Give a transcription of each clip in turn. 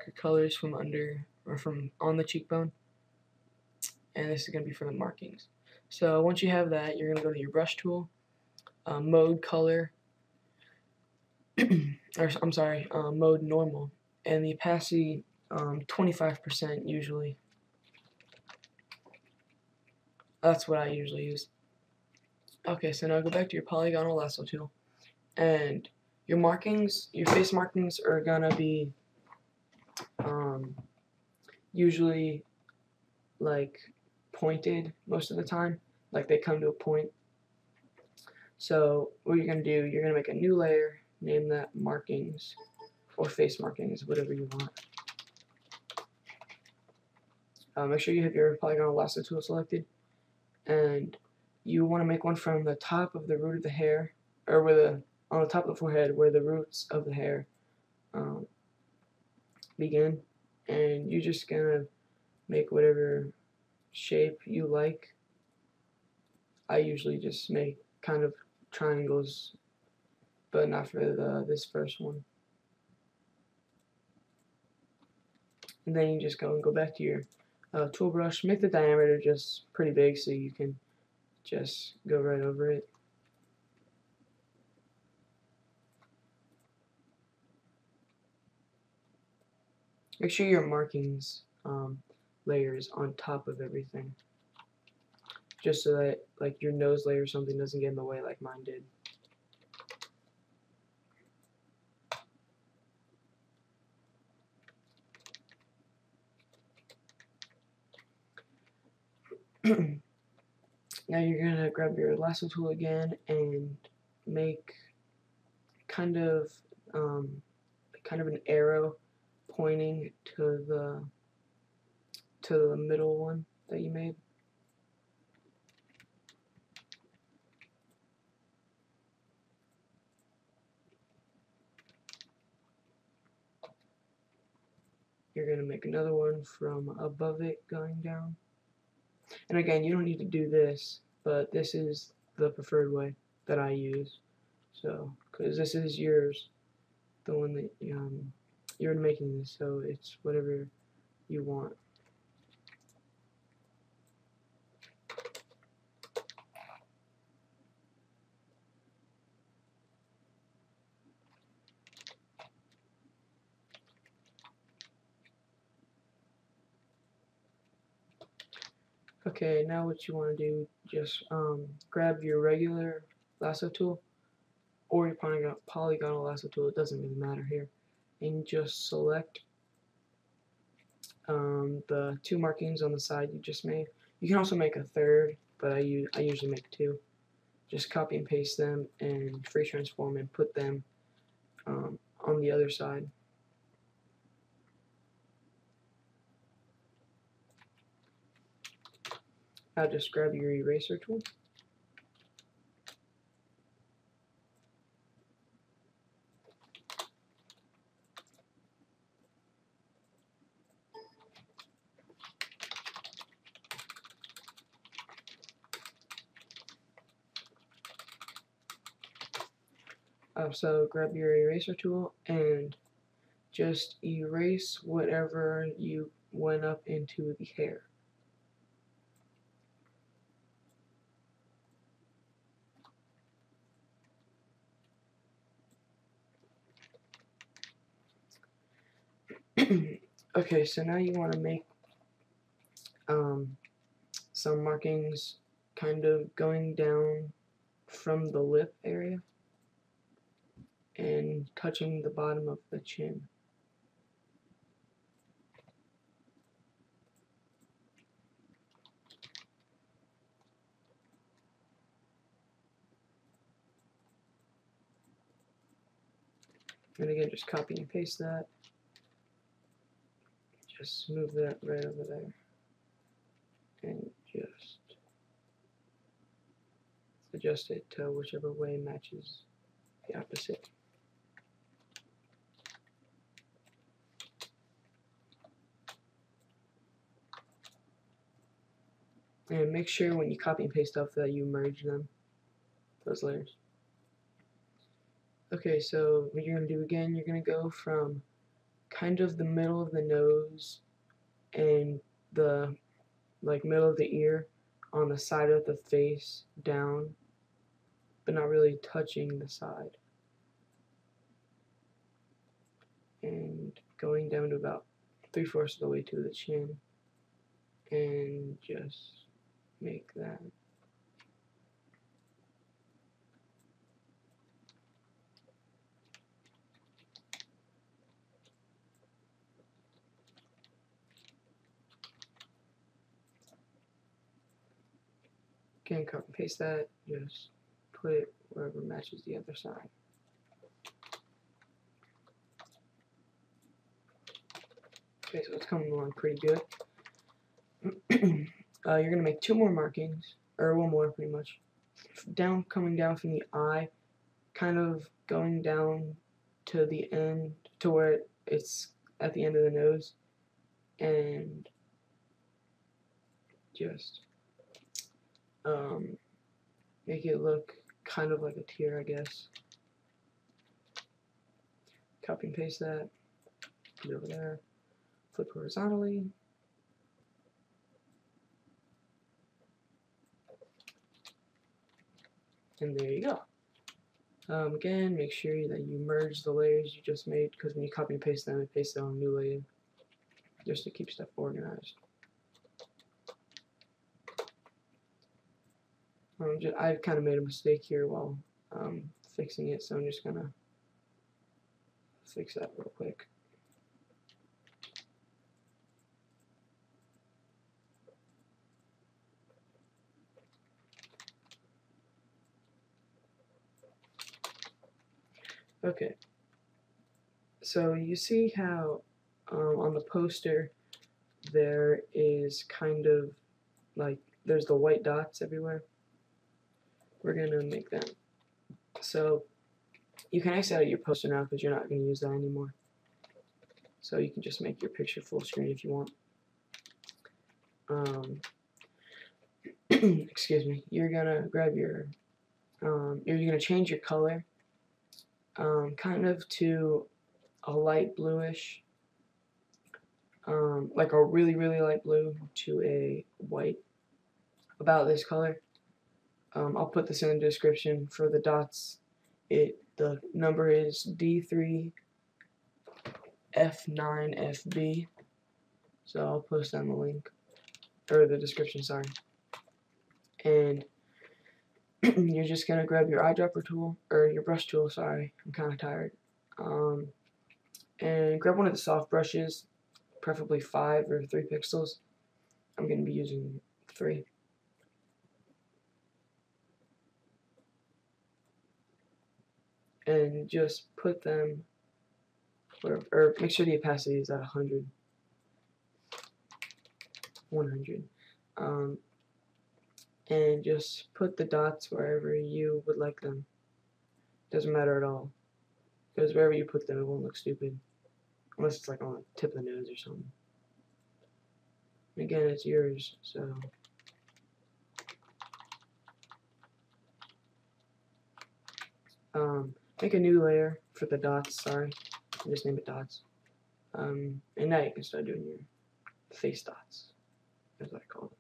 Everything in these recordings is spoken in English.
darker colors from under or from on the cheekbone, and this is going to be for the markings. So once you have that, you're going to go to your brush tool, mode color, or I'm sorry, mode normal, and the opacity 25% usually. That's what I usually use. Okay, so now go back to your polygonal lasso tool, and your markings, your face markings are gonna be usually like pointed most of the time, like they come to a point. So what you're gonna do, you're gonna make a new layer, name that markings or face markings, whatever you want. Make sure you have your polygonal lasso tool selected, and you want to make one from the top of the root of the hair, or on the top of the forehead where the roots of the hair begin, and you're just gonna make whatever shape you like. I usually just make kind of triangles, but not for this first one. And then you just go back to your tool brush, make the diameter just pretty big so you can just go right over it. Make sure your markings layer is on top of everything, just so that like your nose layer or something doesn't get in the way like mine did. Now you're gonna grab your lasso tool again and make kind of an arrow pointing to the middle one that you made. You're gonna make another one from above it going down. And again, you don't need to do this, but this is the preferred way that I use. So, because this is yours, the one that you're making this, so it's whatever you want. Okay, now what you want to do, just grab your regular lasso tool or your polygonal lasso tool, it doesn't really matter here, and just select the two markings on the side you just made. You can also make a third, but I usually make two. Just copy and paste them and free transform and put them on the other side. Now just grab your eraser tool. So grab your eraser tool and just erase whatever you went up into the hair. Okay, so now you want to make some markings kind of going down from the lip area and touching the bottom of the chin. And again, just copy and paste that. Just move that right over there. And just adjust it to whichever way matches the opposite. And make sure when you copy and paste stuff that you merge them, those layers. Okay, so what you're going to do again, you're going to go from kind of the middle of the nose and the middle of the ear on the side of the face down, but not really touching the side. And going down to about 3/4 of the way to the chin, and just make that. Again, copy and paste that, just put it wherever matches the other side. Okay, so it's coming along pretty good. You're going to make 2 more markings, or 1 more pretty much. Coming down from the eye, kind of going down to the end, to where it's at the end of the nose, and just make it look kind of like a tear, I guess. Copy and paste that, put it over there, flip horizontally, and there you go. Again, make sure that you merge the layers you just made, because when you copy and paste them, it pastes it on a new layer, just to keep stuff organized. I've kind of made a mistake here while fixing it, so I'm just gonna fix that real quick. Okay, so you see how on the poster there is kind of like there's the white dots everywhere? We're gonna make them. So you can exit out your poster now because you're not going to use that anymore. So you can just make your picture full screen if you want. Excuse me. You're gonna grab your you're gonna change your color kind of to a light bluish, like a really light blue to a white, about this color. I'll put this in the description for the dots. The number is D3F9FB, so I'll post down the link, or the description, sorry. And you're just gonna grab your eyedropper tool, or your brush tool, sorry, I'm kinda tired. And grab one of the soft brushes, preferably 5 or 3 pixels. I'm gonna be using 3. And just put them or make sure the opacity is at 100. And just put the dots wherever you would like them. Doesn't matter at all, because wherever you put them it won't look stupid, unless it's like on the tip of the nose or something. And again, it's yours, so make a new layer for the dots, sorry, just name it dots. And now you can start doing your face dots, as I call them.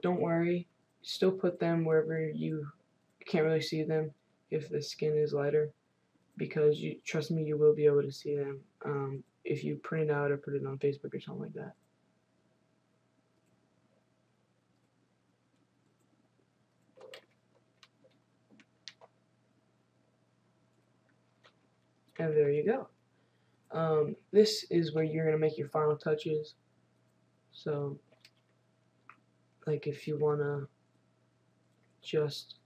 Don't worry, still put them wherever you can't really see them if the skin is lighter, because trust me, you will be able to see them if you print it out or put it on Facebook or something like that. And there you go. This is where you're going to make your final touches. So, like if you want to just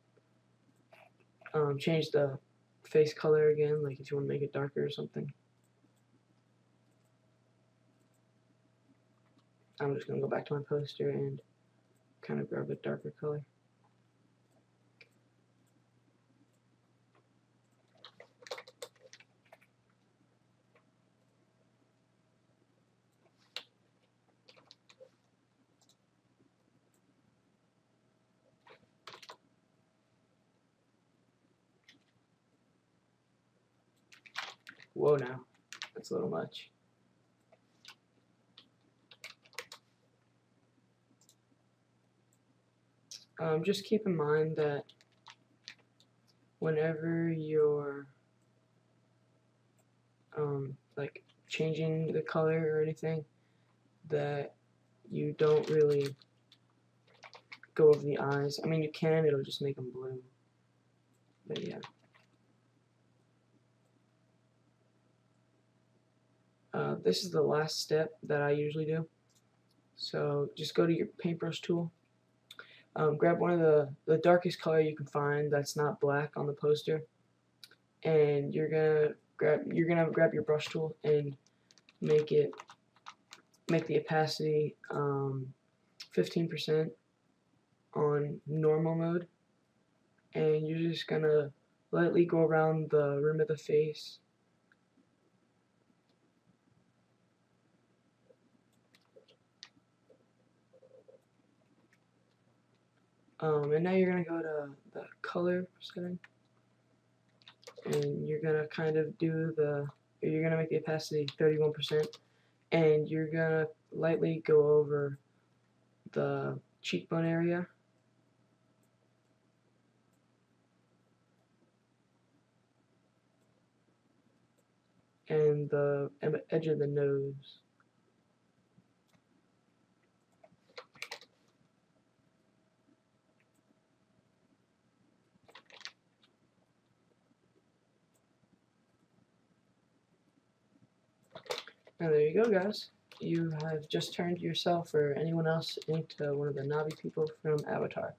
change the face color again, like if you want to make it darker or something. I'm just going to go back to my poster and kind of grab a darker color. Whoa, now that's a little much. Just keep in mind that whenever you're like changing the color or anything, that you don't really go over the eyes. I mean, you can, it'll just make them blue. But yeah. This is the last step that I usually do. So just go to your paintbrush tool. Grab one of the darkest color you can find that's not black on the poster, and you're gonna grab your brush tool and make the opacity 15% on normal mode, and you're just gonna lightly go around the rim of the face. And now you're gonna go to the color setting, and you're gonna kind of you're gonna make the opacity 31%, and you're gonna lightly go over the cheekbone area, and the edge of the nose. And there you go, guys. You have just turned yourself or anyone else into one of the Navi people from Avatar.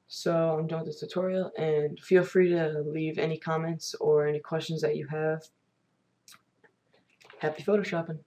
So I'm done with this tutorial, and feel free to leave any comments or any questions that you have. Happy photoshopping!